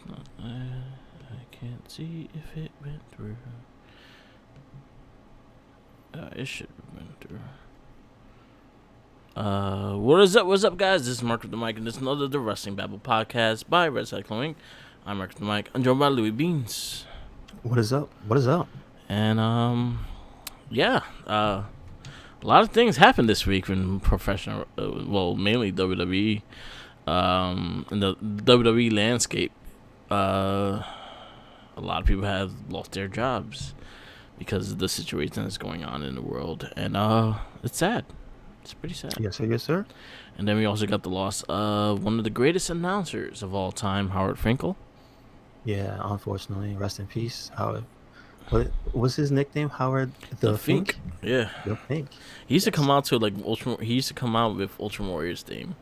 not. I can't see if it went through. It should have went through. What is up? What's up, guys? This is Mark with the Mic, and this is another the Wrestling Babble podcast by Red Cyclone. I'm Mark with the Mic. I'm joined by Louis Beans. What is up? What is up? And a lot of things happened this week in professional, mainly WWE, in the WWE landscape. A lot of people have lost their jobs because of the situation that's going on in the world, and it's sad. It's pretty sad. Yes, sir. Yes, sir. And then we also got the loss of one of the greatest announcers of all time, Howard Finkel. Yeah, unfortunately, rest in peace, Howard. What was his nickname? Howard the Fink? Yeah, The Fink. he used to come out to He used to come out with Ultra Warriors theme.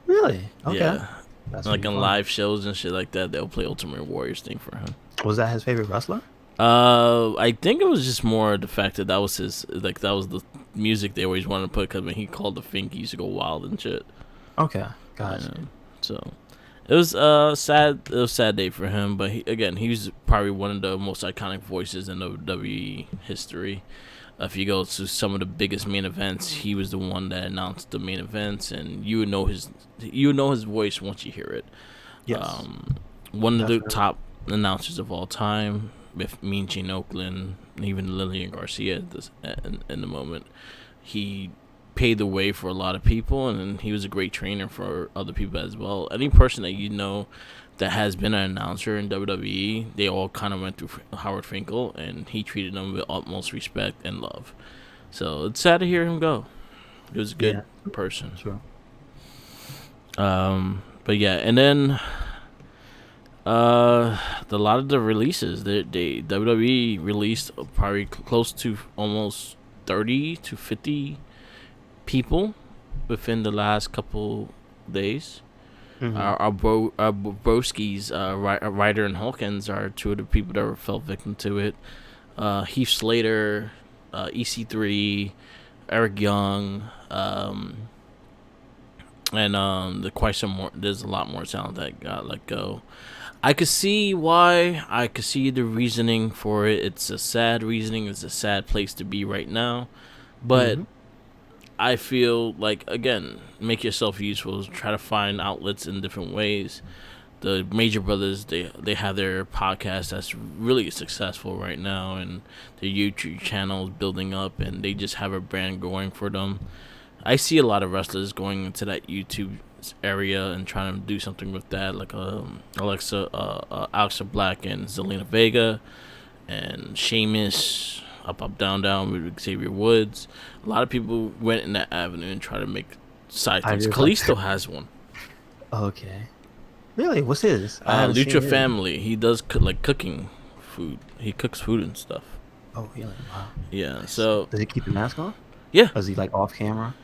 Really? Okay. Yeah, That's like pretty on fun. live shows and shit like that, they'll play Ultimate Warriors theme for him. Was that his favorite wrestler? I think it was just more the fact that was his, like, that was the music they always wanted to put, because when he called the Fink, he used to go wild and shit. Okay, gotcha. So it was sad. It was a sad day for him, but he was probably one of the most iconic voices in WWE history. If you go to some of the biggest main events, he was the one that announced the main events, and you would know his voice once you hear it. Yes. One of the Definitely. top announcers of all time, with Mean Gene Oakland, and even Lillian Garcia in the moment. He paved the way for a lot of people, and he was a great trainer for other people as well. Any person that you know that has been an announcer in WWE, they all kind of went through Howard Finkel, and he treated them with utmost respect and love. So it's sad to hear him go. He was a good person. Sure. But yeah, and then a lot of the releases, they WWE released probably close to almost 30 to 50 people within the last couple days. Mm-hmm. Our broskies, Ryder and Hawkins, are two of the people that fell victim to it. Heath Slater, EC3, Eric Young, and quite some more. There's a lot more talent that got let go. I could see why. I could see the reasoning for it. It's a sad reasoning. It's a sad place to be right now. But I feel like, again, make yourself useful. Try to find outlets in different ways. The Major Brothers, they have their podcast that's really successful right now, and their YouTube channel is building up, and they just have a brand going for them. I see a lot of wrestlers going into that YouTube area and trying to do something with that, like Alexa Black and Zelina Vega and Sheamus, up down down with Xavier Woods. A lot of people went in that avenue and tried to make side things. Kalisto has one. Okay. Really? What's his? I haven't seen Lucha his. Family. He does cooking food. He cooks food and stuff. Oh, really? Wow. Yeah. So Does he keep the mask on? yeah. Or is he like off camera?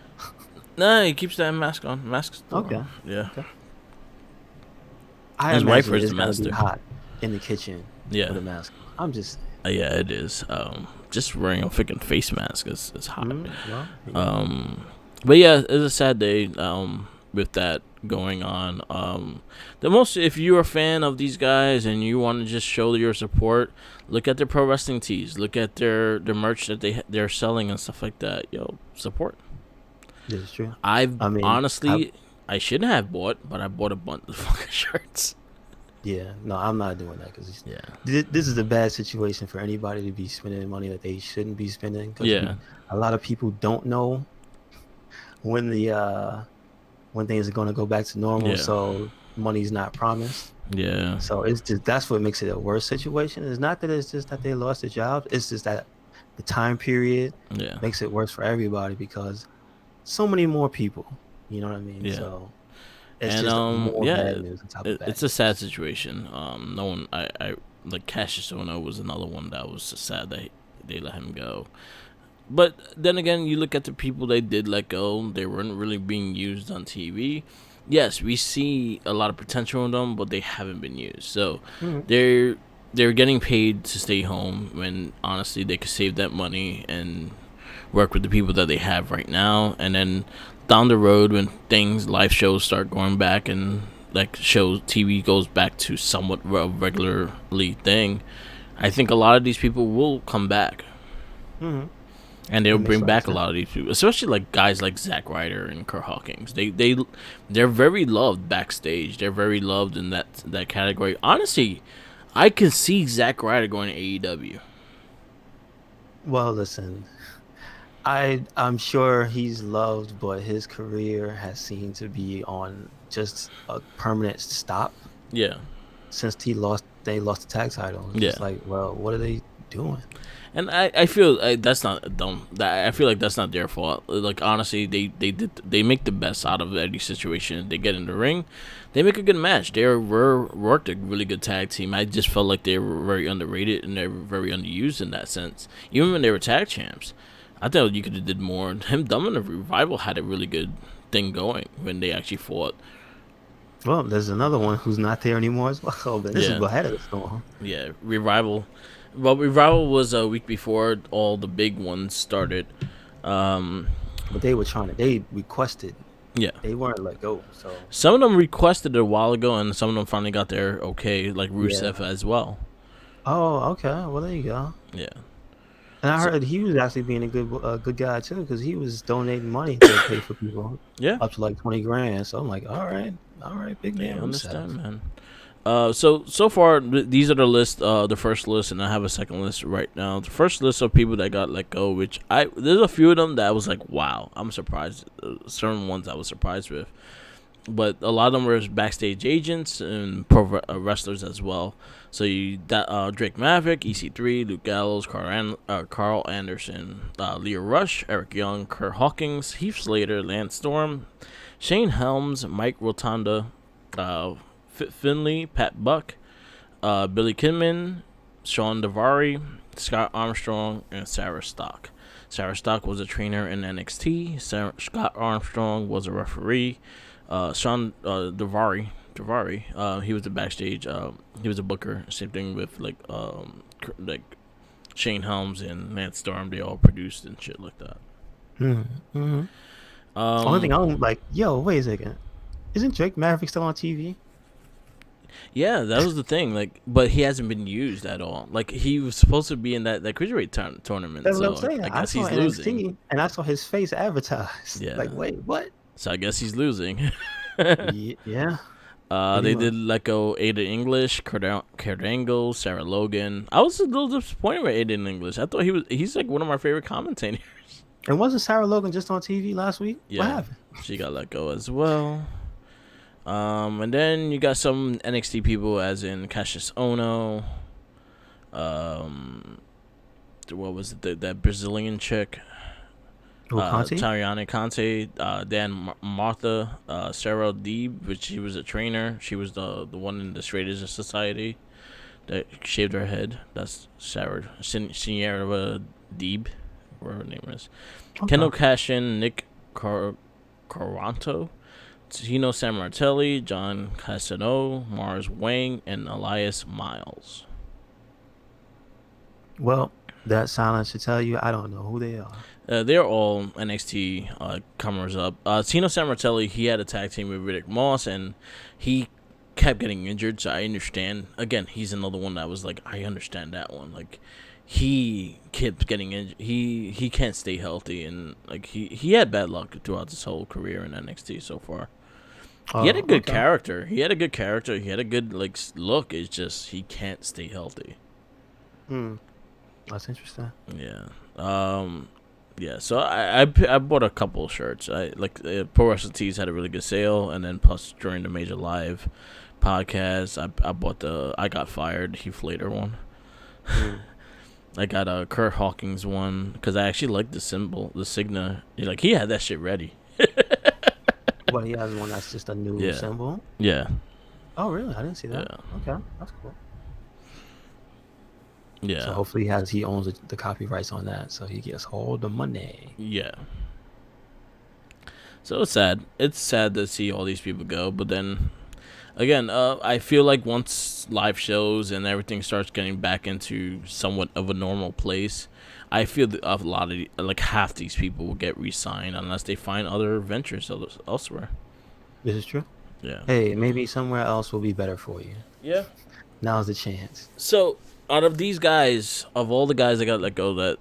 Nah, he keeps that mask on. Mask's still Okay. on. Yeah. Okay. I His wife imagine is it's the gonna master. be hot in the kitchen Yeah. with a mask. I'm just. Yeah, it is. Just wearing a freaking face mask is hot. But yeah, it's a sad day. With that going on, if you're a fan of these guys and you want to just show your support, look at their pro wrestling tees. Look at their merch that they're selling and stuff like that. Yo, support. This is true. Honestly, I shouldn't have bought, but I bought a bunch of fucking shirts. Yeah, no, I'm not doing that because Yeah. this is a bad situation for anybody to be spending money that they shouldn't be spending. 'Cause Yeah. a lot of people don't know when things are going to go back to normal, Yeah. so money's not promised. Yeah. So it's just that's what makes it a worse situation. It's not that it's just that they lost their jobs. It's just that the time period Yeah. makes it worse for everybody because so many more people. You know what I mean? Yeah. So it's And just more bad news on top of bad. it's a sad situation. No one, I like Cassius Ohno was another one that was sad that they let him go. But then again, you look at the people they did let go; they weren't really being used on TV. Yes, we see a lot of potential in them, but they haven't been used. So they're getting paid to stay home when honestly they could save that money and work with the people that they have right now, and then down the road when live shows start going back and like shows TV goes back to somewhat regularly thing, I think a lot of these people will come back. Mm-hmm. And they'll That makes bring a lot of back a sense. lot of these people, especially like guys like Zack Ryder and Kurt Hawkins. They're very loved backstage. They're very loved in that category. Honestly, I can see Zack Ryder going to AEW. Well, listen, I'm sure he's loved, but his career has seemed to be on just a permanent stop Yeah, since they lost the tag title. It's yeah. just like, well, what are they doing? And I feel that's not dumb. I feel like that's not their fault. Like honestly, they make the best out of any situation. They get in the ring, they make a good match. They worked a really good tag team. I just felt like they were very underrated and they were very underused in that sense. Even when they were tag champs, I thought you could have did more. Him, Dumb, and the Revival had a really good thing going when they actually fought. Well, there's another one who's not there anymore as well. But this is Yeah, ahead of the storm. yeah. Revival. Well, Revival was a week before all the big ones started. Um, But they requested, yeah. they weren't let go. So Some of them requested it a while ago, and some of them finally got their okay, like Rusev yeah. as well. Oh, okay. Well, there you go. Yeah. And I So heard he was actually being a good guy too, because he was donating money to pay for people yeah, up to like 20 grand. So I'm like, all right, big yeah, man I understand, Rusev. man. So far these are the list, the first list, and I have a second list right now. The first list of people that got let go, which there's a few of them that I was like, wow, I'm surprised. Certain ones I was surprised with, but a lot of them were backstage agents and pro wrestlers as well. So you that Drake Maverick, EC3, Luke Gallows, Carl Anderson, Leo Rush, Eric Young, Kurt Hawkins, Heath Slater, Lance Storm, Shane Helms, Mike Rotunda, Fit Finley, Pat Buck, Billy Kidman, Sean Davari, Scott Armstrong, and Sarah Stock. Sarah Stock was a trainer in NXT. Scott Armstrong was a referee. Sean Davari, he was the backstage. He was a booker. Same thing with like Shane Helms and Lance Storm. They all produced and shit like that. Mm-hmm. Only Um, thing I'm like, yo, wait a second, isn't Drake Maverick still on TV? yeah, that was the thing. Like, but he hasn't been used at all. Like, he was supposed to be in that cruiserweight tournament. That's what I'm So saying. I I guess saw he's losing. NXT and I saw his face advertised. Yeah. Like, wait, what? So I guess he's losing. Yeah, pretty They much. did let go Aiden English, Kurt Angle, Sarah Logan. I was a little disappointed with Aiden English. I thought he's like one of my favorite commentators. And wasn't Sarah Logan just on TV last week? What Yeah, happened? she got let go as well. And then you got some NXT people, as in Cassius Ono. Um, what was it? That Brazilian chick, Who, Conti? Tariana Conte, Martha, Sarah Deeb, which she was a trainer. She was the one in the Straight Edge Society that shaved her head. That's Sarah Sierra Deeb, whatever her name is. Okay. Kendall Cashin, Nick Caranto, Tino Sammartelli, John Cassano, Mars Wang, and Elias Miles. Well, that silence should tell you I don't know who they are. They're all NXT comers up. Tino Sammartelli, he had a tag team with Riddick Moss, and he kept getting injured, so I understand. Again, he's another one that was like, I understand that one. Like, he kept getting injured. He can't stay healthy, and like he had bad luck throughout his whole career in NXT so far. He had a Oh, good okay. character. He had a good character. He had a good like look. It's just he can't stay healthy. Hmm. That's interesting. Yeah. Yeah. So I bought a couple of shirts. I like Pro Wrestling Tees had a really good sale, and then plus during the Major Live podcast, I bought the I Got Fired Heath Slater one. Hmm. I got a Kurt Hawkins one because I actually liked the symbol, the Cigna. Like he had that shit ready. Well, he has one that's just a new Yeah. symbol. Yeah. Oh, really? I didn't see that. Yeah. Okay, that's cool. So Yeah. hopefully he owns the copyrights on that, so he gets all the money. Yeah. So it's sad. It's sad to see all these people go, but then again, I feel like once live shows and everything starts getting back into somewhat of a normal place, I feel that a lot of like half these people will get re-signed unless they find other ventures elsewhere. This is true. Yeah. Hey, maybe somewhere else will be better for you. Yeah. Now's the chance. So out of these guys, of all the guys that got let go,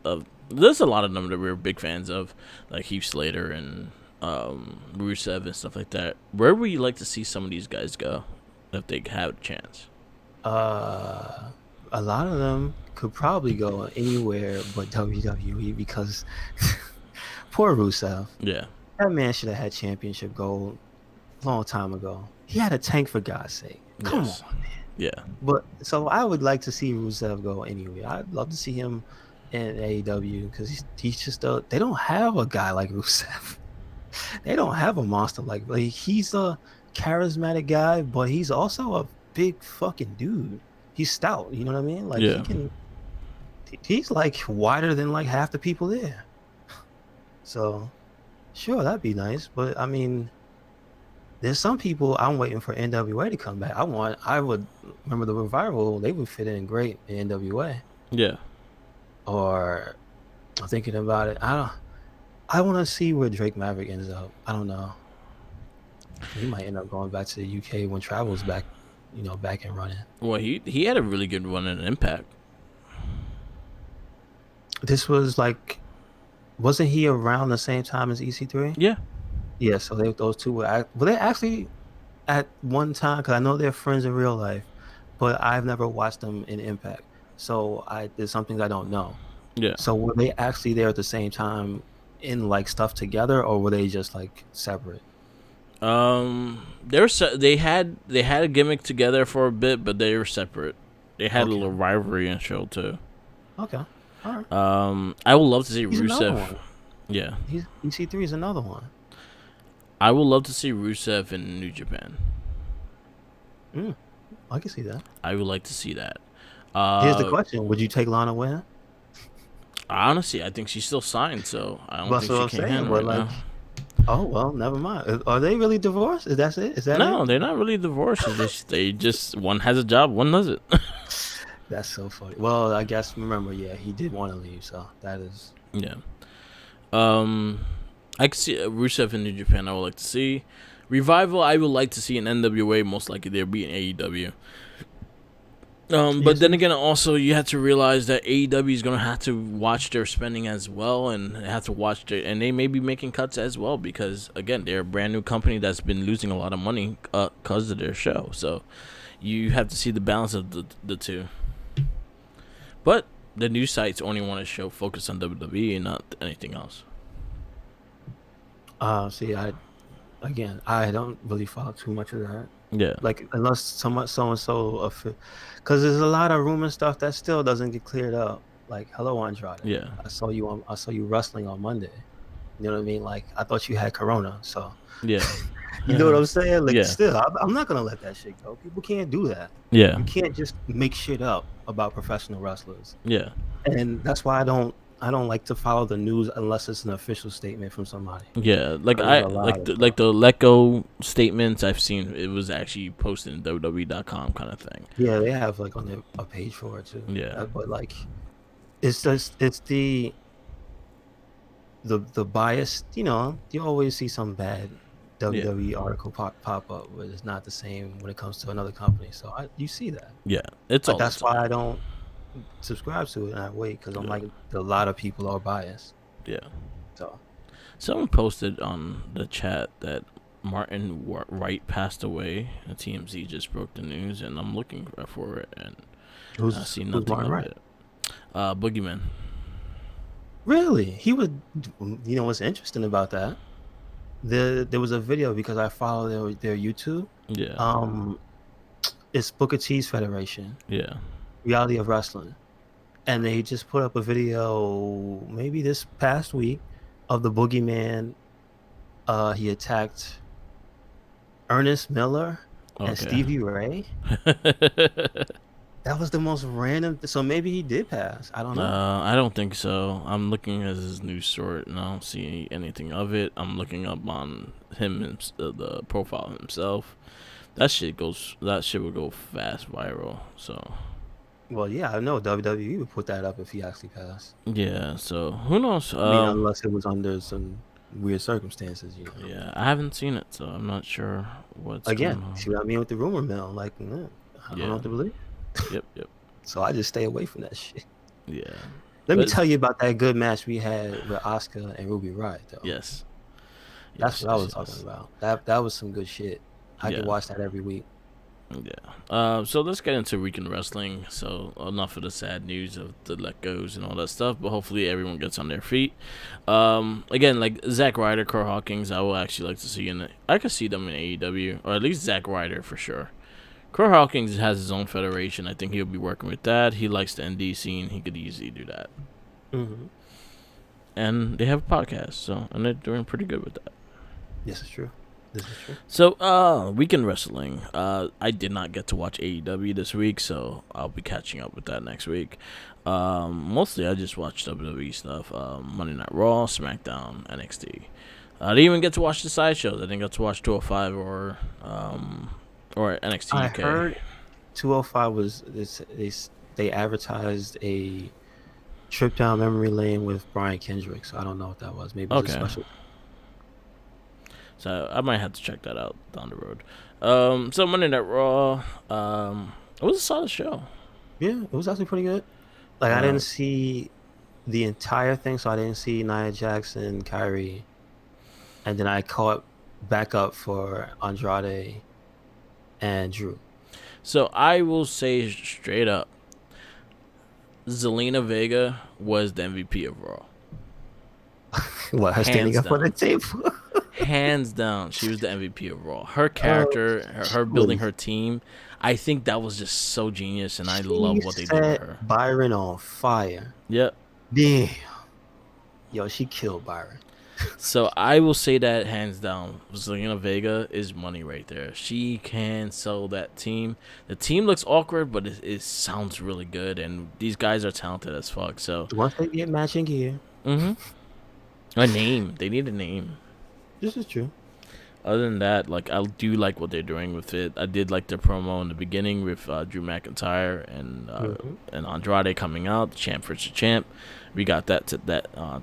there's a lot of them that we are big fans of, like Heath Slater and Rusev and stuff like that. Where would you like to see some of these guys go if they have a chance? Uh, a lot of them could probably go anywhere but WWE because poor Rusev. Yeah. That man should have had championship gold a long time ago. He had a tank for God's sake. Come Yes. on. Yeah. But so I would like to see Rusev go anywhere. I'd love to see him in AEW because he's just they don't have a guy like Rusev. They don't have a monster like he's a charismatic guy, but he's also a big fucking dude. He's stout, you know what I mean? Like Yeah. he's like wider than like half the people there. So sure, that'd be nice. But I mean, there's some people I'm waiting for NWA to come back. I would remember the Revival, they would fit in great in NWA. Yeah. Or I'm thinking about it. I want to see where Drake Maverick ends up. I don't know. He might end up going back to the UK when Travel's back, back and running. Well, he had a really good run in Impact. This was like, wasn't he around the same time as EC3? Yeah. Yeah, so those two were they actually at one time, because I know they're friends in real life, but I've never watched them in Impact. So there's some things I don't know. Yeah. So were they actually there at the same time in like stuff together, or were they just like separate? They had a gimmick together for a bit, but they were separate. They had a little rivalry in show too. Okay. All right. I would love to see He's Rusev. Yeah. EC3 is another one. I would love to see Rusev in New Japan. I can see that. I would like to see that. Here's the question: would you take Lana Win? Honestly, I think she's still signed, so I don't think she can handle right now. Oh well, never mind. Are they really divorced? Is that it? No, they're not really divorced. They just one has a job, one doesn't. That's so funny. Well, I guess remember, yeah, he did want to leave, so that is yeah. I could see Rusev in New Japan. I would like to see Revival. I would like to see an NWA. Most likely they'll be in AEW. But then again, also you have to realize that AEW is gonna have to watch their spending as well, and have to watch and they may be making cuts as well because again they're a brand new company that's been losing a lot of money because of their show. So you have to see the balance of the two. But the news sites only want to show focus on WWE and not anything else. See, I don't really follow too much of that. Yeah. Like unless so and so, because there's a lot of rumor stuff that still doesn't get cleared up. Like, hello Andrade. Yeah. I saw you wrestling on Monday. You know what I mean? Like, I thought you had Corona, so yeah. You know what I'm saying? Like, yeah. Still, I'm not gonna let that shit go. People can't do that. Yeah. You can't just make shit up about professional wrestlers. Yeah. And that's why I don't like to follow the news unless it's an official statement from somebody. Yeah, like the let go statements I've seen. It was actually posted in WWE.com kind of thing. Yeah, they have like on a page for it too. Yeah, but like, it's the bias. You know, you always see some bad WWE article pop up, but it's not the same when it comes to another company. So you see that. Yeah, it's all. That's why I don't subscribe to it and I wait because I'm like a lot of people are biased. Yeah. So someone posted on the chat that Martin Wright passed away. And TMZ just broke the news, and I'm looking for it, and I see nothing of it. Boogeyman. Really? He would. You know what's interesting about that? There was a video because I follow their YouTube. Yeah. It's Booker T's Federation. Yeah. Reality of Wrestling, and they just put up a video maybe this past week of the Boogeyman. He attacked Ernest Miller and Stevie Ray. That was the most random. So maybe he did pass. I don't know. I don't think so. I'm looking at his news story and I don't see anything of it. I'm looking up on him, the profile himself. That shit would go fast viral. So. Well, yeah, I know WWE would put that up if he actually passed. Yeah, so who knows? I mean, unless it was under some weird circumstances, you know. Yeah, I haven't seen it, so I'm not sure what's Again, going on. see what I mean with the rumor mill? Like, I don't know Yeah. what to believe. Yep. So I just stay away from that shit. Yeah. Let me But tell you about that good match we had with Oscar and Ruby Riott, though. yes. That's Yes, what I yes, was talking yes. about. That was some good shit. I could Yeah. watch that every week. Yeah. So let's get into weekend wrestling. So enough of the sad news of the let goes and all that stuff, but hopefully everyone gets on their feet. Again, like Zack Ryder, Curt Hawkins, I will actually like to see in it. I could see them in AEW, or at least Zack Ryder for sure. Curt Hawkins has his own federation. I think he'll be working with that. He likes the ND scene. He could easily do that. Mm-hmm. And they have a podcast, so and they're doing pretty good with that. This is true. So, weekend wrestling. I did not get to watch AEW this week, so I'll be catching up with that next week. Mostly I just watched WWE stuff. Monday Night Raw, SmackDown, NXT. I didn't even get to watch the side shows. I didn't get to watch 205 or NXT I UK. heard 205 was they advertised a trip down memory lane with Brian Kendrick, so I don't know what that was. Maybe it's a Okay. special. So I might have to check that out down the road. So Monday Night Raw. It was a solid show. Yeah, it was actually pretty good. Like I Uh, didn't see the entire thing, so I didn't see Nia Jackson, Kyrie, and then I caught back up for Andrade and Drew. So I will say straight up, Zelina Vega was the MVP of Raw. What, her standing Hands up on the down. table? Hands down, she was the MVP of Raw. Her Oh, character, her building really? her team, I think that was just so genius, and I She love what they did with set her. Byron on fire. Yep. Damn. Yo, she killed Byron. So I will say that hands down, Zelina Vega is money right there. She can sell that team. The team looks awkward, but it sounds really good, and these guys are talented as fuck. So, Once they get matching gear, a name. They need a name. this is true. Other than that, like I do like what they're doing with it. I did like the promo in the beginning with Drew McIntyre and Andrade coming out, the champ versus champ. We got that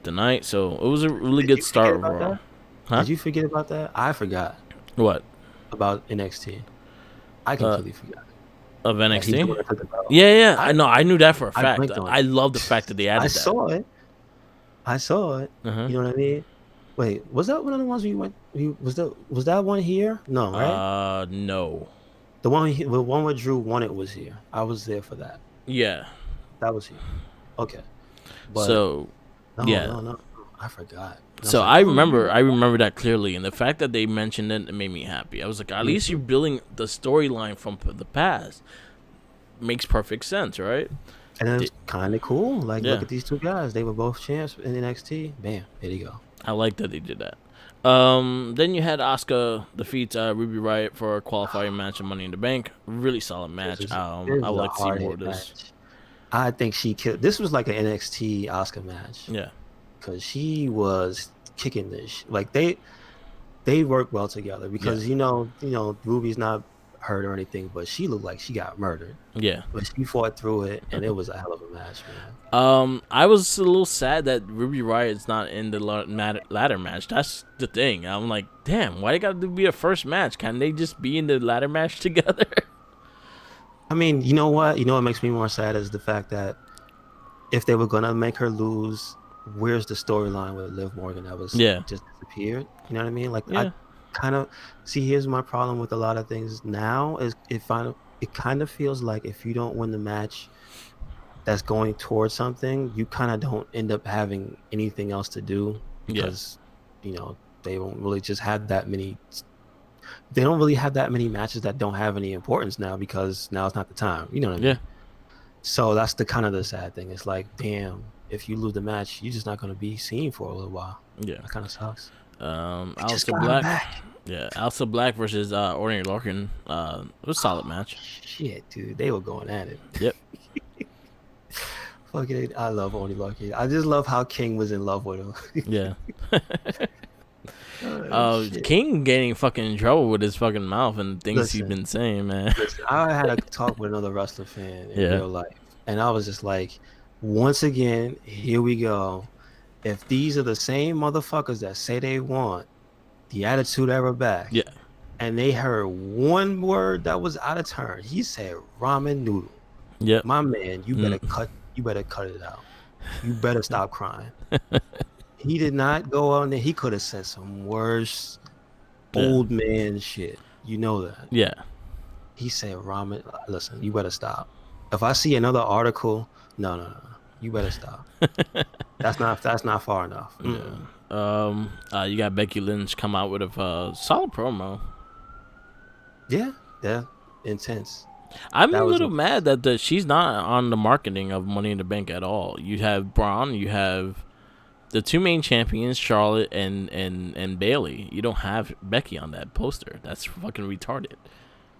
tonight, so it was a really good start About overall. that? Huh? Did you forget about that? I forgot What? about NXT. I completely forgot. Of That he's the NXT? one that took the belt. Yeah. I know. I knew that for a I fact. blinked on I it. love the fact that they added I that. saw it. Uh-huh. You know what I mean? Wait, was that one of the ones we went? Was that one here? No, right? No. The one where Drew won it was here. I was there for that. Yeah. That was here. Okay, but So, yeah. no, I forgot. And So was I like, oh, remember that clearly, and the fact that they mentioned it made me happy. I was like, at least you're building the storyline from the past. Makes perfect sense, right? and it was kind of cool. Like, Yeah. look at these two guys. They were both champs in NXT. Bam, there you go. I like that they did that. Then you had Asuka defeat Ruby Riott for a qualifying match of Money in the Bank. Really solid match. This I is would a like to see more of hard-hit this. match. I think she killed. This was like an NXT Oscar match. Yeah. Because she was kicking this. Like they work well together. Because you know, Ruby's not hurt or anything, but she looked like she got murdered. Yeah. But she fought through it, and it was a hell of a match, man. I was a little sad that Ruby Riott's not in the ladder match. That's the thing. I'm like, damn, why they got to be a first match? Can they just be in the ladder match together? I mean, you know what? You know what makes me more sad is the fact that if they were gonna make her lose, where's the storyline with Liv Morgan that was just disappeared? You know what I mean? Like I kind of see. Here's my problem with a lot of things now is it kind of feels like if you don't win the match that's going towards something, you kind of don't end up having anything else to do because they don't really just have that many. They don't really have that many matches that don't have any importance now because now it's not the time. You know what I mean? Yeah. So that's the sad thing. It's like, damn, if you lose the match, you're just not going to be seen for a little while. Yeah. That kind of sucks. Aleister Black. Yeah, Aleister Black versus Orton Larkin. It was a solid match. Shit, dude, they were going at it. Yep. Fuck it, I love Orton Larkin. I just love how King was in love with him. Yeah. King getting fucking in trouble with his fucking mouth and things he's been saying, man. I had a talk with another wrestler fan in real life, and I was just like, once again, here we go. if these are the same motherfuckers that say they want the Attitude Era back, Yeah. and they heard one word that was out of turn, he said ramen noodle. Yep. My man, you better Mm. cut it out. You better stop crying. He did not go on there. He could have said some worse Yeah. old man shit. You know that. Yeah. He said ramen. Listen, you better stop. If I see another article, no. You better stop. That's not far enough. Yeah. Mm-mm. You got Becky Lynch come out with a solid promo. Yeah, intense. I'm a That was little it. mad that she's not on the marketing of Money in the Bank at all. You have Braun, you have the two main champions, Charlotte and Bailey. You don't have Becky on that poster. That's fucking retarded.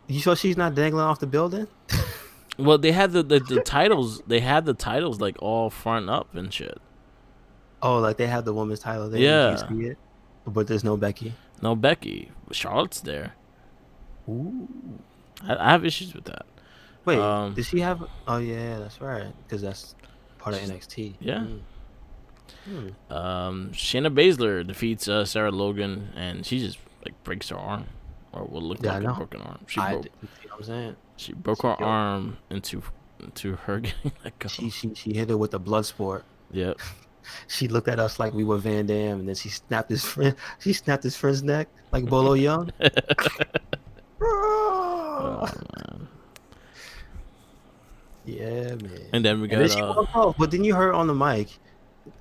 You sure she's not dangling off the building? Well, they had the titles. They had the titles like all front up and shit. Oh, like they have the women's title there. You can Yeah. see it, but there's no Becky. No Becky. Charlotte's there. Ooh. I have issues with that. Wait, did she have? Oh yeah, that's right. Because that's part of She's- NXT. Yeah. Hmm. Shayna Baszler defeats Sarah Logan, and she just like breaks her arm, or what looked Yeah, I like a know. broken arm. You know what I'm saying? She broke She her killed- arm into her getting let go. She hit her with the blood sport. Yep. She looked at us like we were Van Damme, and then she snapped his friend's neck like Bolo Young. Oh, man. Yeah, man. And then we And then got she walked off. But then you heard on the mic,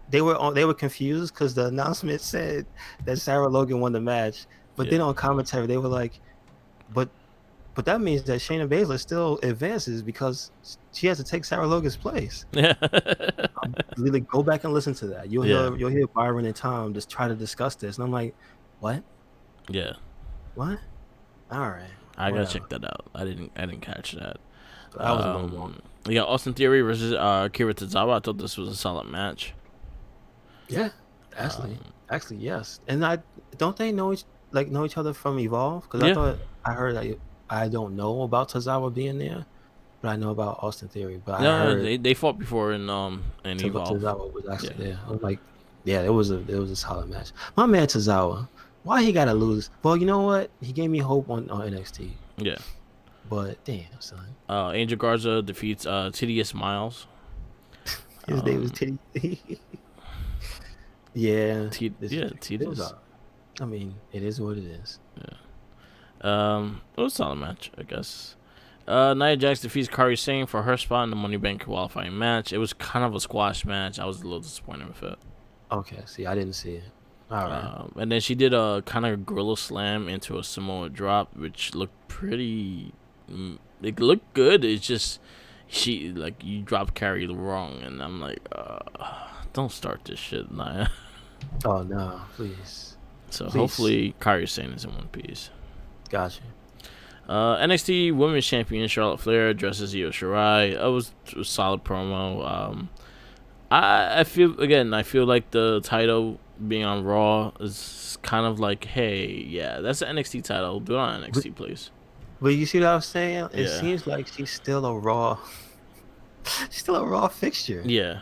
they were confused because the announcement said that Sarah Logan won the match. But then on commentary, they were like, but that means that Shayna Baszler still advances because she has to take Sarah Logan's place. yeah. Really go back and listen to that. You'll hear Byron and Tom just try to discuss this, and I'm like, what? Yeah. What? All right. I gotta whatever. check that out. I didn't catch that. That was a little long. We got Austin Theory versus Akira Tozawa. I thought this was a solid match. Yeah, actually, yes. And don't they know each other from Evolve? Because I heard that I don't know about Tozawa being there, but I know about Austin Theory. But I heard they fought before in Evolve. Tozawa was actually there. I was like, yeah, it was a solid match. My man Tozawa, why he gotta lose? Well, you know what? He gave me hope on NXT. Yeah. But damn, son. Angel Garza defeats Tedious Miles. His name was Titty. Yeah. Tedious. I mean, it is what it is. Yeah. It was a solid match, I guess. Nia Jax defeats Kairi Sane for her spot in the Money Bank qualifying match. It was kind of a squash match. I was a little disappointed with it. Okay, see, I didn't see it. All right. And then she did a kind of gorilla slam into a Samoa drop, which looked pretty. It looked good. It's just you dropped Carrie wrong, and I'm like, don't start this shit, Nia. Oh no, please. So hopefully Kairi Sane is in one piece. Gotcha. NXT Women's Champion Charlotte Flair addresses Io Shirai. It was a solid promo. I feel like the title being on Raw is kind of like, hey, yeah, that's the NXT title. Do it on NXT, please. But you see what I was saying? It Yeah. seems like she's still a Raw fixture. Yeah.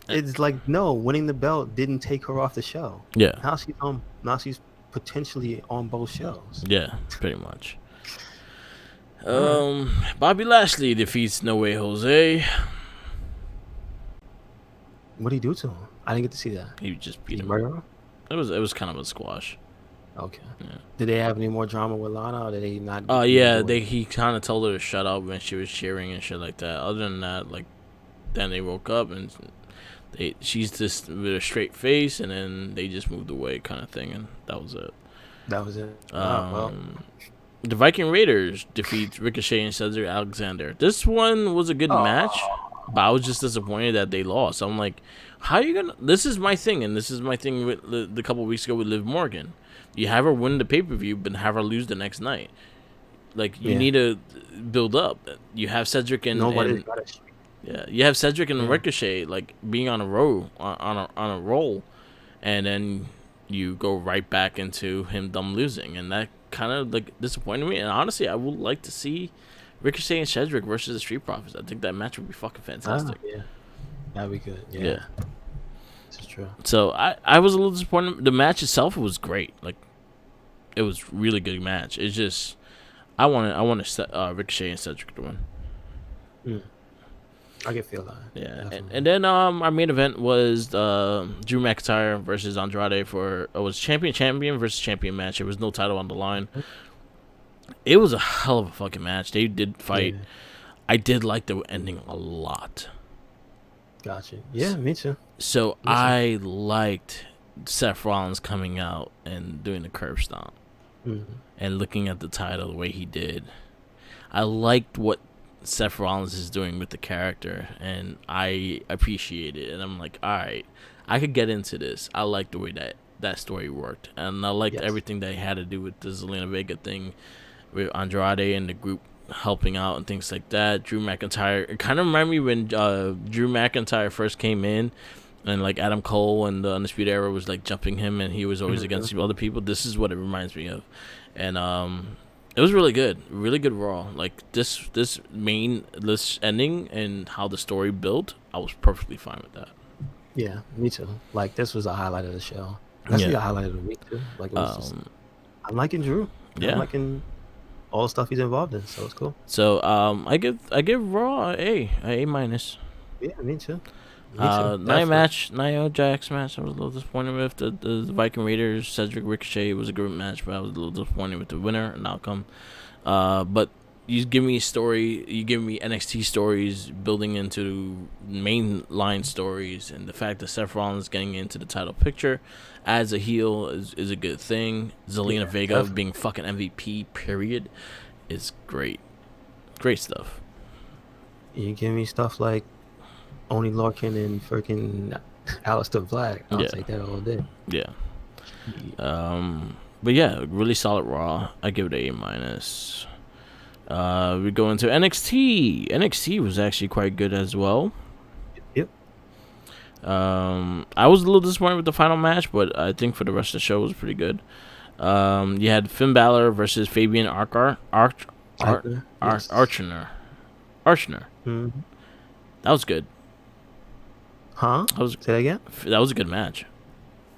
It's like, no, winning the belt didn't take her off the show. Yeah. Now she's potentially on both shows. Yeah, pretty much. Bobby Lashley defeats No Way Jose. What did he do to him? I didn't get to see that. He just beat Did he him. murder him? It was kind of a squash. Okay. Yeah. Did they have any more drama with Lana, or did they not? Oh yeah, he kind of told her to shut up when she was cheering and shit like that. Other than that, like, then they woke up and she's just with a straight face, and then they just moved away, kind of thing, and that was it. That was it. The Viking Raiders defeat Ricochet and Cedric Alexander. This one was a good match, but I was just disappointed that they lost. I'm like, how are you gonna? This is my thing, and this is my thing with the couple weeks ago with Liv Morgan. You have her win the pay-per-view, but have her lose the next night. Like, you need to build up. You have Cedric and you have Cedric and Ricochet like being on a roll, and then you go right back into him losing, and that kind of like disappointed me. And honestly, I would like to see Ricochet and Cedric versus the Street Profits. I think that match would be fucking fantastic. Yeah, that'd be good. Yeah. This is true. So I was a little disappointed. The match itself was great. Like it was really good match. It's just I wanted Ricochet and Cedric to win. Mm. I can feel that. Yeah, Definitely. and then our main event was Drew McIntyre versus Andrade for it was champion versus champion match. There was no title on the line. It was a hell of a fucking match. They did fight. Yeah. I did like the ending a lot. Gotcha. Yeah, me too. So Me too. I liked Seth Rollins coming out and doing the curb stomp Mm-hmm. and looking at the title the way he did. I liked what Seth Rollins is doing with the character, and I appreciate it. And I'm like, all right, I could get into this. I like the way that story worked, and I liked Yes. everything that had to do with the Zelina Vega thing with Andrade and the group helping out and things like that. Drew McIntyre. It kind of reminded me when Drew McIntyre first came in. And like Adam Cole and the Undisputed Era was like jumping him, and he was always Mm-hmm. against other people. This is what it reminds me of, and it was really good Raw. Like this ending and how the story built, I was perfectly fine with that. Yeah, me too. Like this was a highlight of the show. That's the Yeah, highlight of the week too. Like it was just um, I'm liking Drew. I'm yeah. liking all the stuff he's involved in, so it's cool. So I give Raw a minus. Yeah, me too. Me too. Nia Definitely. match, Nia Jax match. I was a little disappointed with the Viking Raiders. Cedric Ricochet was a good match, but I was a little disappointed with the winner and outcome. But you give me a story, you give me NXT stories building into mainline stories, and the fact that Seth Rollins getting into the title picture as a heel is a good thing. Zelina Yeah, Vega definitely. being fucking MVP, period, is great. Great stuff. You give me stuff like Oni Larkin and freaking Aleister Black. I'll Yeah, take that all day. yeah. Yeah. But yeah, really solid Raw. I give it a minus. We go into NXT. NXT was actually quite good as well. Yep. I was a little disappointed with the final match, but I think for the rest of the show it was pretty good. You had Finn Balor versus Fabian Cyclone. Yes. Archner. Mm-hmm. That was good. Huh? That was Say that again? that was a good match.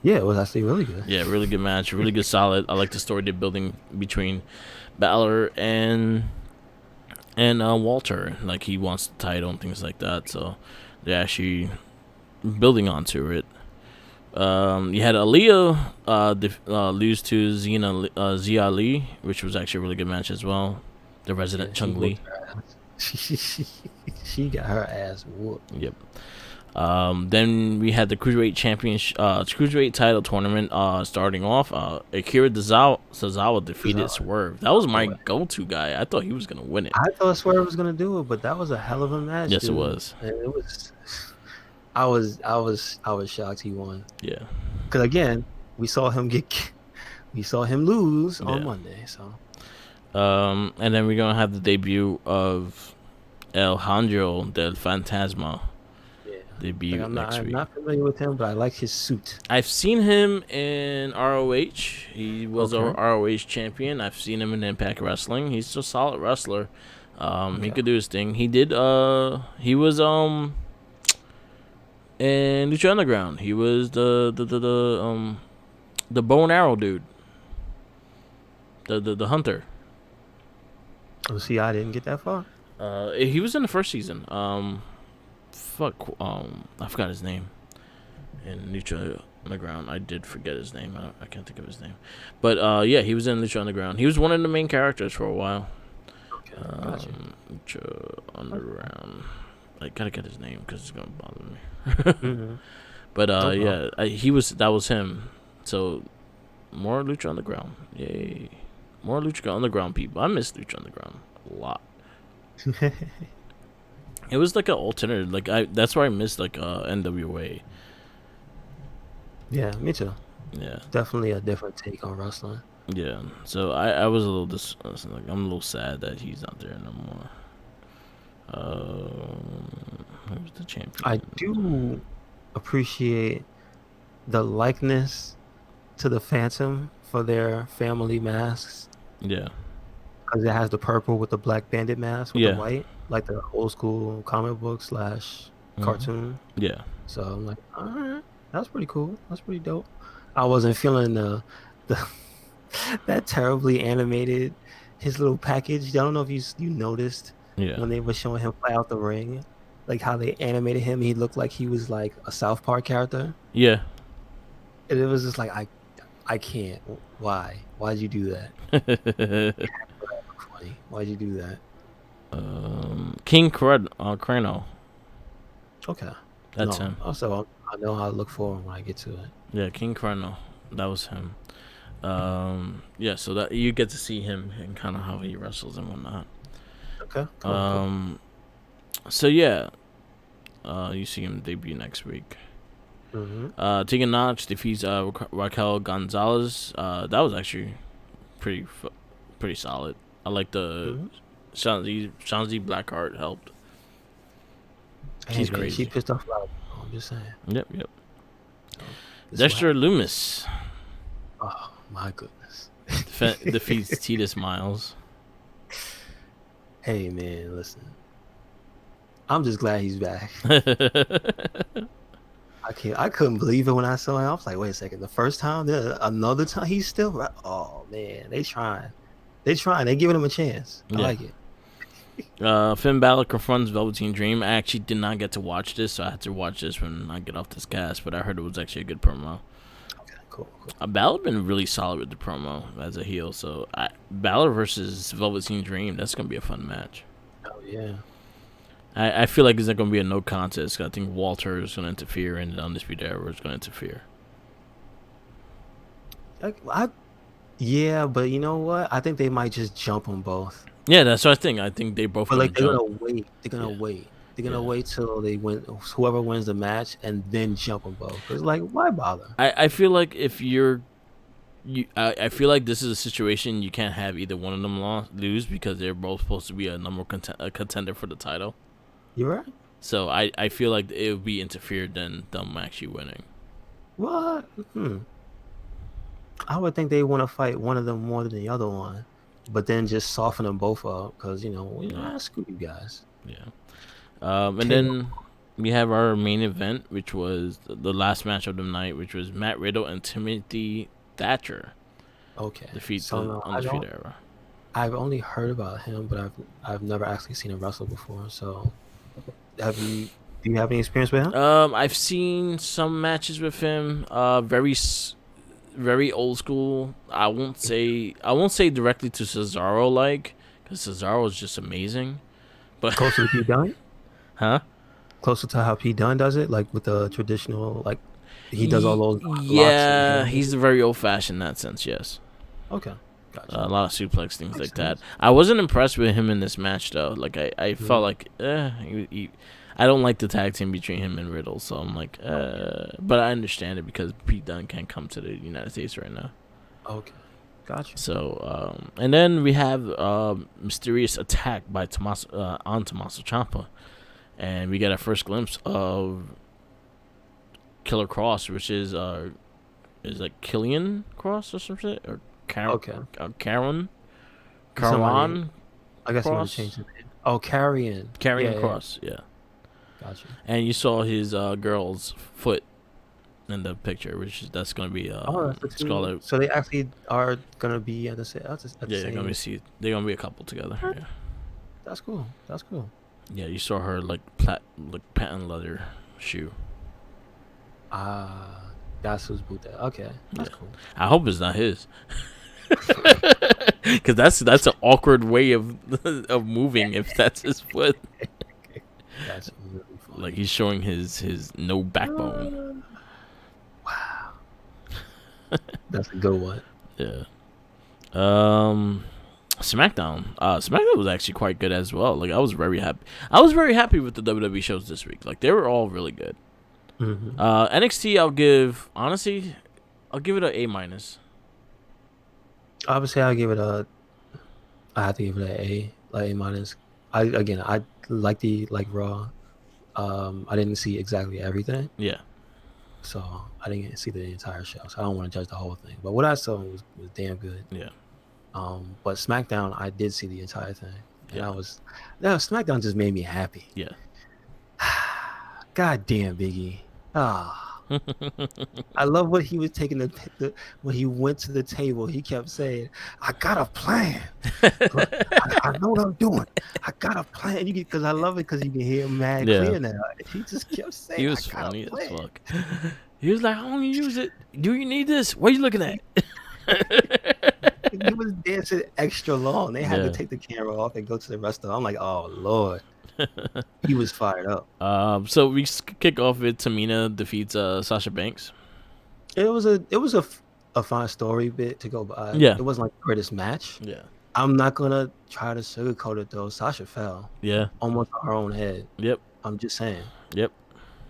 Yeah, it was actually really good. Yeah, really good match. Really good, solid. I like the story they're building between Balor and Walter. Like he wants the title and things like that. So they're actually building onto it. You had Aaliyah lose to Zia Lee, which was actually a really good match as well. The resident Yeah, Chung Lee. She got her ass whooped. Yep. Then we had the cruiserweight title tournament. Starting off, Akira Tozawa defeated Swerve. That was my go-to guy. I thought he was gonna win it. I thought Swerve was gonna do it, but that was a hell of a match. Yes, dude. it was. And it was. I was shocked he won. Yeah. Because again, we saw him lose on Yeah. Monday. So And then we're gonna have the debut of Alejandro del Fantasma. yeah, Debut I'm next week. not familiar with him, but I like his suit. I've seen him in ROH. He was Okay. a ROH champion. I've seen him in Impact Wrestling. He's a solid wrestler. He Okay. could do his thing. He did. He was in Lucha Underground. He was the bow and arrow dude. The hunter. Oh, see, I didn't get that far. He was in the first season. I forgot his name. In Lucha Underground, I did forget his name. I can't think of his name, but yeah, he was in Lucha Underground. He was one of the main characters for a while. Okay, gotcha. Lucha Underground. I gotta get his name because it's gonna bother me. Mm-hmm. But No yeah, that was him. So more Lucha Underground, yay! More Lucha Underground people. I miss Lucha Underground a lot. It was like an alternate. Like that's why I missed like NWA. Yeah, me too. Yeah, Definitely a different take on wrestling. yeah. So I was a little like I'm a little sad that he's not there no more. Who's the champion? I do appreciate the likeness to the Phantom for their family masks. Yeah, Because it has the purple with the black bandit mask with Yeah. the white, like the old school comic book / Mhm. cartoon. yeah. So I'm like, all right, That's pretty cool. That's pretty dope. I wasn't feeling the that terribly animated his little package. I don't know if you noticed Yeah. when they were showing him play out the ring, like how they animated him. He looked like he was like a South Park character, Yeah. and it was just like I can't. Why? Why'd you do that? Funny. Why'd you do that? King Crano. Okay. That's No. him. Also, I know how to look for him when I get to it. Yeah, King Crano. That was him. Yeah, so that you get to see him and kind of how he wrestles and whatnot. Okay. Cool. Um, so yeah, you see him debut next week. Mm-hmm. Tegan Nox defeats Raquel Gonzalez. That was actually pretty solid. I like the Mm-hmm. Shanzi Blackheart helped. Hey She's man, she crazy. pissed off a lot of people. I'm just saying. Yep. So, this will Dexter happen. Loomis Oh my goodness. defeats Titus Miles. Hey man, listen. I'm just glad he's back. I couldn't believe it when I saw him. I was like, wait a second. The first time, another time, he's still right. Oh man, they trying. They trying. They giving him a chance. I Yeah. like it. Finn Balor confronts Velveteen Dream. I actually did not get to watch this, so I had to watch this when I get off this cast. But I heard it was actually a good promo. Okay, cool. Balor been really solid with the promo as a heel. So Balor versus Velveteen Dream, that's gonna be a fun match. Oh yeah. I feel like it's not gonna be a no contest. I think Walter is gonna interfere, and the Undisputed Era is gonna interfere. Yeah, but you know what? I think they might just jump on both. Yeah, that's what I think. I think they both But gonna like they're jump. gonna wait. They're gonna Yeah, wait. They're gonna yeah. wait till they win. Whoever wins the match, and then jump on both. It's like, why bother? I feel like if I feel like this is a situation you can't have either one of them lose because they're both supposed to be a contender for the title. You're right. So I feel like it would be interfered than them actually winning. What? I would think they want to fight one of them more than the other one, but then just soften them both up because Yeah, screw you guys. yeah. And Okay. then we have our main event, which was the last match of the night, which was Matt Riddle and Timothy Thatcher Okay. defeat So the no, Undisputed Era. I've only heard about him, but I've never actually seen him wrestle before. So have you? Do you have any experience with him? I've seen some matches with him. Very old school. I won't say directly to Cesaro like, because Cesaro is just amazing. But Closer to Pete Dunne? huh? Closer to how Pete Dunne does it, like with the traditional, like he does all those locks and Yeah, he's haymakers? very old fashioned in that sense. Yes, Okay, gotcha. a lot of suplex things Makes like that. sense. I wasn't impressed with him in this match though. Like I felt Mhm. like I don't like the tag team between him and Riddle. So I'm like, Okay, but I understand it because Pete Dunne can't come to the United States right now. okay, gotcha. So, and then we have mysterious attack by Tommaso Ciampa, and we get our first glimpse of Killer Cross, which is like Killian Cross or something, or Okay, Karen somebody. Caron I guess somebody Cross, changed the name. Oh, Carrion. Carrying Yeah, yeah, Cross, yeah. gotcha. And you saw his girl's foot in the picture, that's gonna be Oh, that's the two. Scarlet. So they actually are gonna be at the Yeah, same. they're gonna be a couple together. What? Yeah. That's cool. That's cool. Yeah, you saw her like patent leather shoe. Ah, that's who's boot that. Okay, Yeah, that's cool. I hope it's not his, because that's an awkward way of of moving if that's his foot. That's really Like funny. he's showing his no backbone. Wow, that's a good one. Yeah. Um, SmackDown was actually quite good as well. Like I was very happy. I was very happy with the WWE shows this week. Like they were all really good. Hmm. NXT, I'll give it a A minus. Obviously, I have to give it an A, like A minus. I like the like Raw. I didn't see exactly everything, Yeah, so I didn't see the entire show. So I don't want to judge the whole thing. But what I saw was damn good. yeah, But SmackDown, I did see the entire thing, and yeah, SmackDown just made me happy. yeah. God damn, Biggie. Ah, I love what he was taking when he went to the table. He kept saying, "I got a plan. Look, I know what I'm doing. I got a plan." Because I love it because you can hear him mad Yeah, clear now. He just kept he saying, "I was got a funny as plan." fuck. He was like, "How long you use it? Do you need this? What are you looking at?" He was dancing extra long. They had to Yeah. take the camera off and go to the restaurant. I'm like, "Oh Lord." He was fired up. So we kick off with Tamina defeats Sasha Banks. It was a fine story bit to go by. Yeah. It wasn't like the greatest match. Yeah. I'm not gonna try to sugarcoat it though. Sasha fell Yeah. almost on her own head. Yep. I'm just saying, Yep.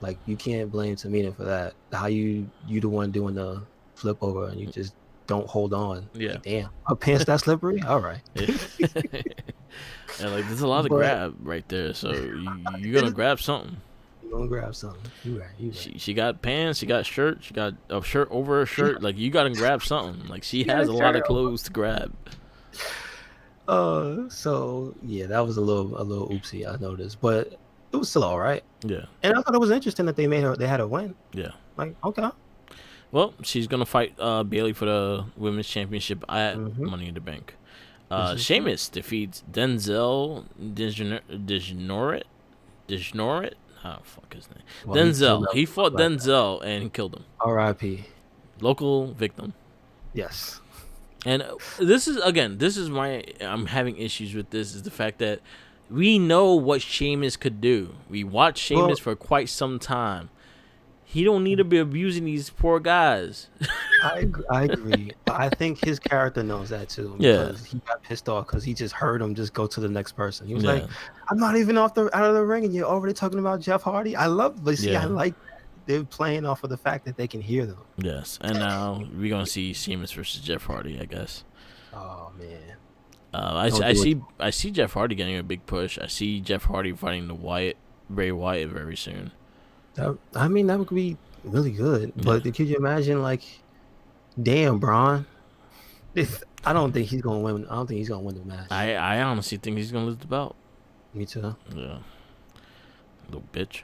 like you can't blame Tamina for that. How you the one doing the flip over and you just don't hold on. Yeah. Like damn, her pants that slippery. All right, Yeah. And like, there's a lot of but grab right there, so you're gonna grab something. you gonna grab something. You right. You right. She got pants, she got shirt, she got a shirt over her shirt. Like, you gotta grab something. Like, she She got has a a lot of shirt clothes to grab. So yeah, that was a little oopsie I noticed, but it was still all right. Yeah. And I thought it was interesting that they had a win. Yeah. Like okay, Well, she's gonna fight Bailey for the women's championship at mm-hmm. Money in the Bank. This is true. Sheamus defeats Denzel Dijnoret. Oh, fuck his name. Well, he teamed Denzel. up He with fought Black. Denzel and he killed him. R.I.P. Local victim. Yes. And this is my I'm having issues with this is the fact that we know what Sheamus could do. We watched Sheamus for quite some time. He don't need to be abusing these poor guys. I agree. But I think his character knows that too Yeah. because he got pissed off because he just heard him just go to the next person. He was like, Yeah. "I'm not even out of the ring, and you're already talking about Jeff Hardy." I Yeah. like that. They're playing off of the fact that they can hear them. Yes. And now we're gonna see Sheamus versus Jeff Hardy, I guess. Oh man, I see Jeff Hardy getting a big push. I see Jeff Hardy fighting Bray Wyatt very soon. I mean that would be really good. But could you imagine like, damn, Braun? I don't think he's gonna win. I don't think he's gonna win the match. I honestly think he's gonna lose the belt. Me too. Yeah. Little bitch.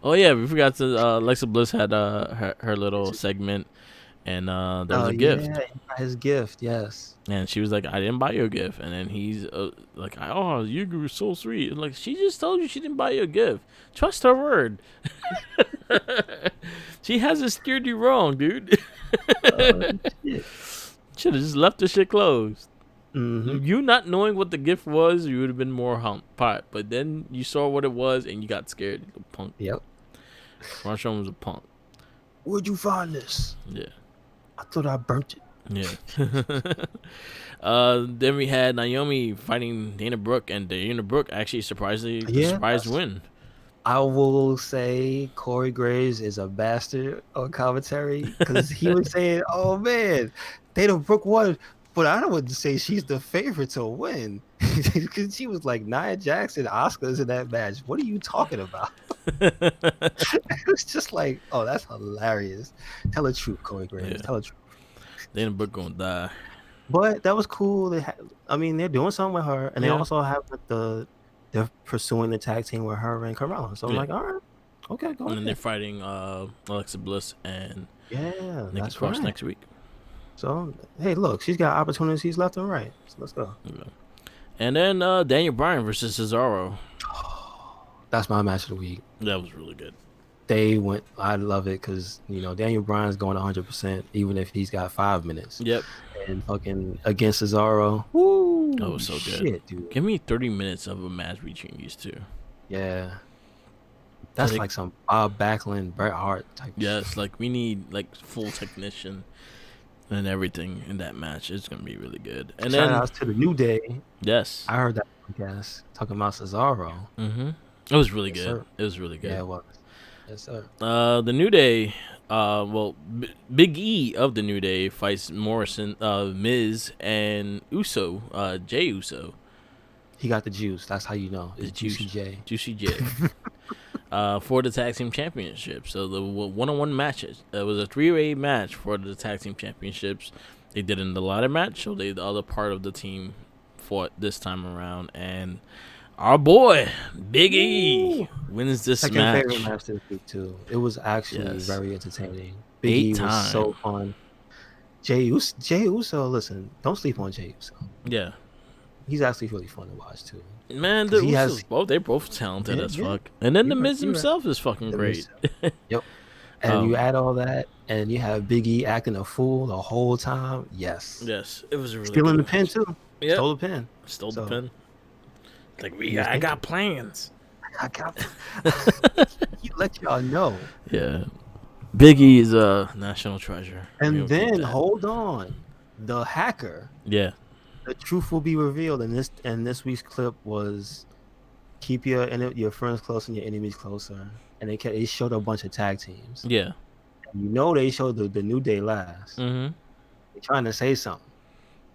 Oh yeah, we forgot to Alexa Bliss had her little segment, and there was a gift, Yeah, his gift. Yes. and she was like, "I didn't buy you a gift," and then he's like, "Oh, you were so sweet." Like, she just told you she didn't buy you a gift. Trust her word. She hasn't steered you wrong, dude. Shit. Should have just left the shit closed. Mm-hmm. You not knowing what the gift was, you would have been more pot. But then you saw what it was and you got scared. You punk. Yep. Braun Strowman was a punk. Where'd you find this? Yeah. I thought I burnt it. Yeah. Then we had Naomi fighting Dana Brooke, and Dana Brooke actually surprised win. I will say Corey Graves is a bastard on commentary because he was saying, "Oh man, Dana Brooke won," but I wouldn't say she's the favorite to win because she was like Nia Jackson, Oscars in that match. What are you talking about? It was just like, oh, that's hilarious. Tell the truth, Corey Graves. Yeah. Tell the truth. Dana Brooke gonna die. But that was cool. They're doing something with her, and they also have like they're pursuing the tag team with her and Carmella. So I'm like, all right, okay, go And then ahead. they're fighting Alexa Bliss and Nikki Cross right. next week. So hey, look, she's got opportunities left and right. So let's go. Okay. And then Daniel Bryan versus Cesaro. That's my match of the week. That was really good. I love it because Daniel Bryan's going 100% even if he's got 5 minutes. Yep. And fucking against Cesaro. Woo! That was so good. Shit, dude. Give me 30 minutes of a match between these two. Yeah. That's like some Bob Backlund, Bret Hart type. Yes, like we need like full technician and everything in that match. It's gonna be really good. And shout then outs to the New Day. Yes, I heard that podcast talking about Cesaro. Mm-hmm. It was really good. Sir. It was really good. Yeah, it was. Yes, sir. The New Day. Big E of the New Day fights Morrison, Miz, and Uso. Jay Uso. He got the juice. That's how you know. It's Juicy J. Juicy J. For the tag team championship. So the one-on-one matches. It was a 3-way match for the tag team championships. They did it in the ladder match, so the other part of the team fought this time around, and Our boy Big E Ooh. wins this Second favorite match. match this week too. It was actually Yes, very entertaining. Big eight E was time. so fun. Jey Uso, listen, don't sleep on Jey Uso. Yeah, He's actually really fun to watch too. man, Because the he has Usos they're both talented yeah, as yeah, fuck. And then the you're right, Miz you're right. himself is fucking The great. Miz. Yep. And you um, add all that and you have Big E acting a fool the whole time. Yes. yes, it was a really Stealing good the pin match. too. Yep, Stole the pin. stole the So pin. Like he was I got thinking. plans. I got he let y'all know. Yeah, Big E is a national treasure. And We'll keep then that. hold on. The hacker, Yeah, the truth will be revealed. And this week's clip was keep your friends close and your enemies closer. And they showed a bunch of tag teams. yeah. And they showed the New Day last. Mm-hmm. They're trying to say something.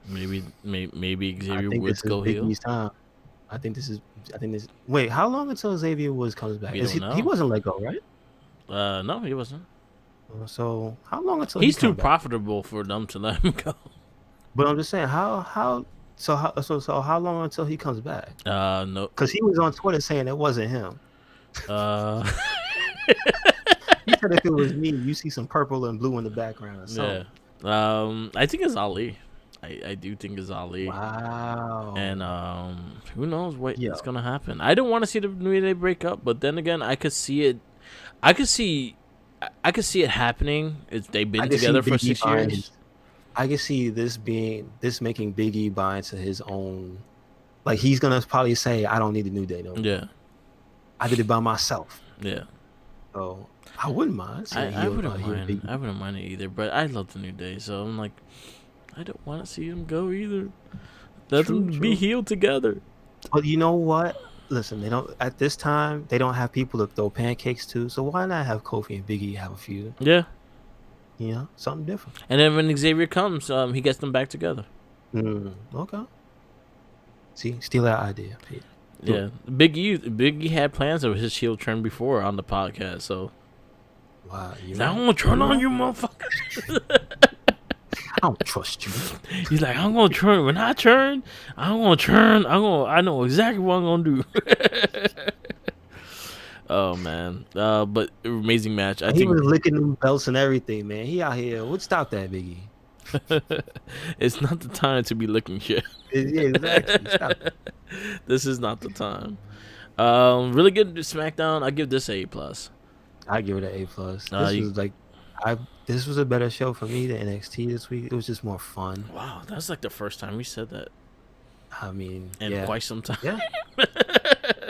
Maybe I Xavier think Woods this is go Big heel. E's time. I think this is. I think this. Wait, how long until Xavier Woods comes back? We Is don't he know. wasn't let go, right? No, he wasn't. So how long until he He's too comes back? profitable for them to let him go. But I'm just saying, so how long until he comes back? No. Because he was on Twitter saying it wasn't him. Uh, He said if it was me, you see some purple and blue in the background or yeah. something. I think it's Ali. I do think it's Ali. Wow. And who knows what Yeah. is gonna happen? I don't want to see the New Day break up, but then again, I could see it. I could see it happening. They've been together for 6 years. I can see this making Big E buy into his own. Like he's gonna probably say, "I don't need a New Day no more. Yeah. I did it by myself." Yeah. So I wouldn't mind seeing I wouldn't mind. Big E. I wouldn't mind it either. But I love the New Day, so I'm like, I don't want to see them go either. Let them be healed together. But you know what? Listen, they don't at this time. They don't have people to throw pancakes to. So why not have Kofi and Big E have a feud? Yeah. You know, something different. And then when Xavier comes, he gets them back together. Okay. See, steal that idea, Pete. Yeah, Big E had plans of his heel turn before on the podcast, so Wow, he's like, I'm gonna turn on you, motherfucker. I don't trust you. He's like, I'm gonna turn. When I turn, I'm gonna turn. I know exactly what I'm gonna do. Oh man, but amazing match. I He think was licking them belts and everything, man. He out here. Would stop that, Biggie. it's not the time to be licking shit. Yeah, exactly. Stop it. This is not the time. Really good SmackDown. I give this A+. I give it an A+. This was a better show for me than NXT this week. It was just more fun. Wow, that's like the first time we said that. I mean, in quite some time. Yeah.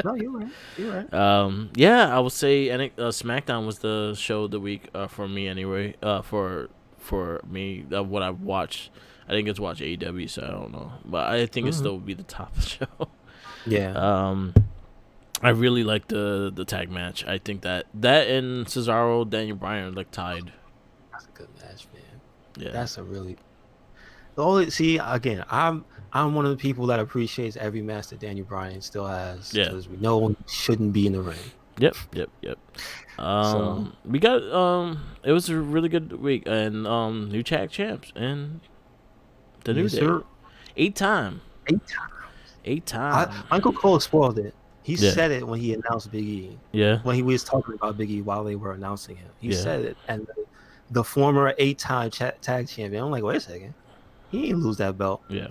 No, you're right. You're right. Yeah, I would say SmackDown was the show of the week for me anyway. For me, what I watched. I didn't get to watch AEW, so I don't know, but I think it still would be the top of the show. Yeah. I really like the tag match. I think that and Cesaro, Daniel Bryan like tied. That's a good match, man. Yeah, that's a really. See, again, I'm one of the people that appreciates every match that Daniel Bryan still has. Yeah, because we know he shouldn't be in the ring. Yep. We got it was a really good week, and new tag champs and the New Day. Sir. 8 times. Uncle Cole spoiled it. He said it when he announced Big E. Yeah. When he was talking about Big E while they were announcing him. He said it. And the former 8-time tag champion. I'm like, wait a second. He ain't lose that belt. Yeah.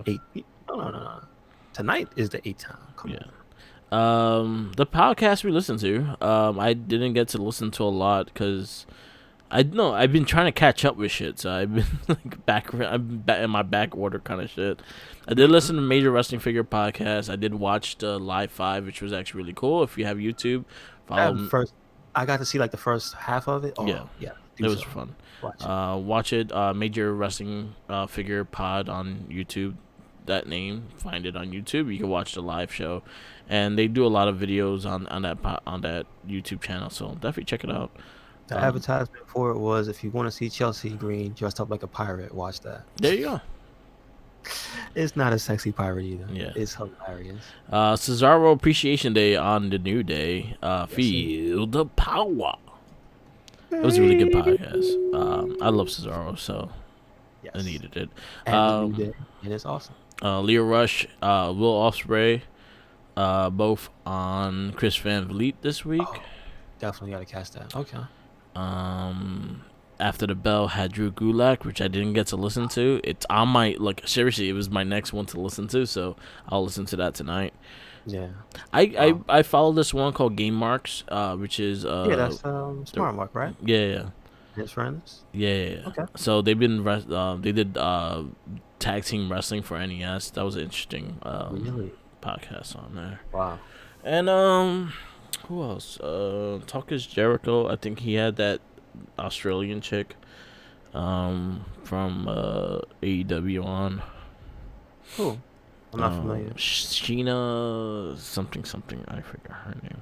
No. Tonight is the 8th time. Come on. The podcast we listened to, I didn't get to listen to a lot because I've been trying to catch up with shit, so I've been I'm back in my back order kind of shit. I did listen to Major Wrestling Figure podcast. I did watch the Live 5, which was actually really cool. If you have YouTube, follow. I got to see like the first half of it. Oh, yeah, it was fun. Watch it. Major Wrestling Figure Pod on YouTube. That name, find it on YouTube. You can watch the live show, and they do a lot of videos on that YouTube channel. So definitely check it out. The advertisement for it was, if you want to see Chelsea Green dressed up like a pirate, watch that. There you go. It's not a sexy pirate either. Yeah, it's hilarious. Cesaro Appreciation Day on the New Day. Feel the power. It was a really good podcast. I love Cesaro, so I needed it. And it's awesome. Leo Rush, Will Ospreay, both on Chris Van Vliet this week. Oh, definitely got to catch that. Okay. After the Bell had Drew Gulak, which I didn't get to listen to. It's on my seriously, it was my next one to listen to, so I'll listen to that tonight. Yeah. I follow this one called Game Marks, which is Yeah, that's Smart Mark, right? Yeah. His friends. Yeah. Okay. So they did tag team wrestling for NES. That was an interesting Really? podcast on there. Wow. And who else? Talker's Jericho. I think he had that Australian chick from AEW on. Cool. I'm not familiar. Sheena something. I forgot her name.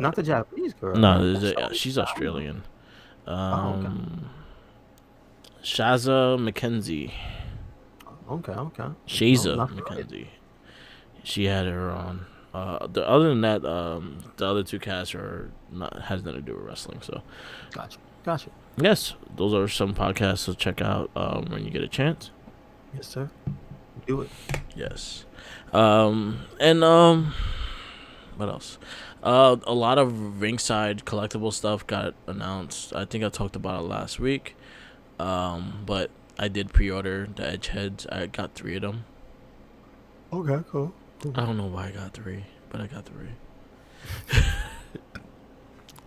Not the Japanese girl. No, Right? she's Australian. Okay. Shaza McKenzie. Okay. Shaza not familiar. McKenzie. She had her on. Other than that, the other two casts has nothing to do with wrestling. So, Gotcha. yes, those are some podcasts to check out when you get a chance. Yes, sir. Do it. Yes. And what else? A lot of ringside collectible stuff got announced. I think I talked about it last week. But I did pre-order the Edge heads. I got 3 of them. Okay, cool. I don't know why I got 3, but I got 3.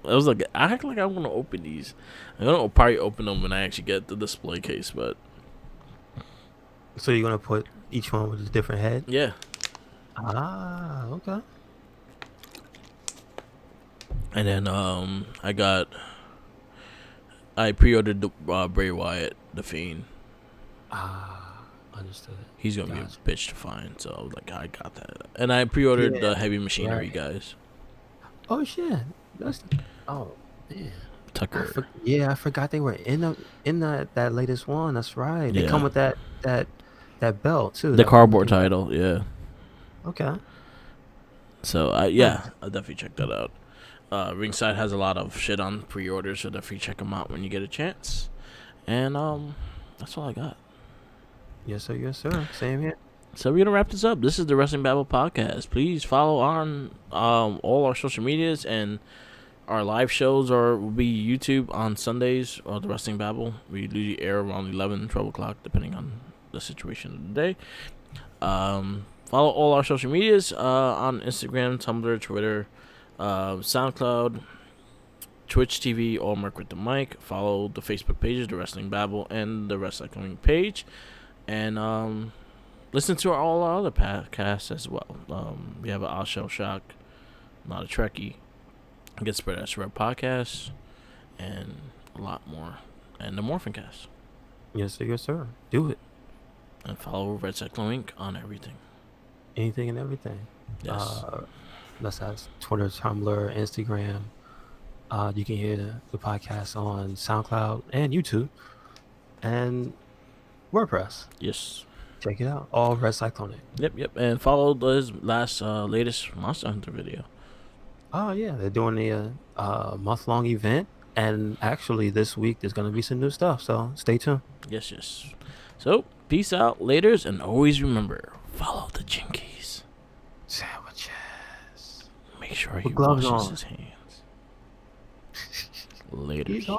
I was like, I act like I'm gonna open these. I'm gonna probably open them when I actually get the display case, but. So you're gonna put each one with a different head? Yeah. Ah, okay. And then I pre-ordered the Bray Wyatt, the Fiend. Understood. He's gonna be a bitch to find, so I was like, I got that. And I pre-ordered the Heavy Machinery guys. Oh shit! Oh man. Tucker. I forgot they were in that latest one. That's right. They Yeah. come with that belt too. The cardboard title, yeah. Okay. So I'll definitely check that out. Ringside has a lot of shit on pre-orders, so definitely check them out when you get a chance. And that's all I got. Yes sir. Same here. So we're gonna wrap this up. This is the Wrestling Babble podcast. Please follow on all our social medias, and our live shows will be YouTube on Sundays or the Wrestling Babble. We usually air around 11, 12 o'clock, depending on the situation of the day. Follow all our social medias on Instagram, Tumblr, Twitter, SoundCloud, Twitch TV, all Mark with the Mic. Follow the Facebook pages, the Wrestling Babble, and the Wrestling page. And listen to all our other podcasts as well. We have an I'll Shell Shock, Not a Trekkie, Get Spread That's Red podcast, and a lot more. And the Morphin Cast. Yes sir. Do it. And follow Red Cyclone Inc. on everything. Anything and everything. Yes. That's Twitter, Tumblr, Instagram. You can hear the podcast on SoundCloud and YouTube and WordPress. Yes. Check it out. All Red Cyclone. Yep. And follow his latest Monster Hunter video. Oh yeah, they're doing the month-long event, and actually this week there's gonna be some new stuff. So stay tuned. Yes. So peace out, laters, and always remember, follow the Jinkies. Sandwiches. Make sure he With gloves washes on. his hands. Laters.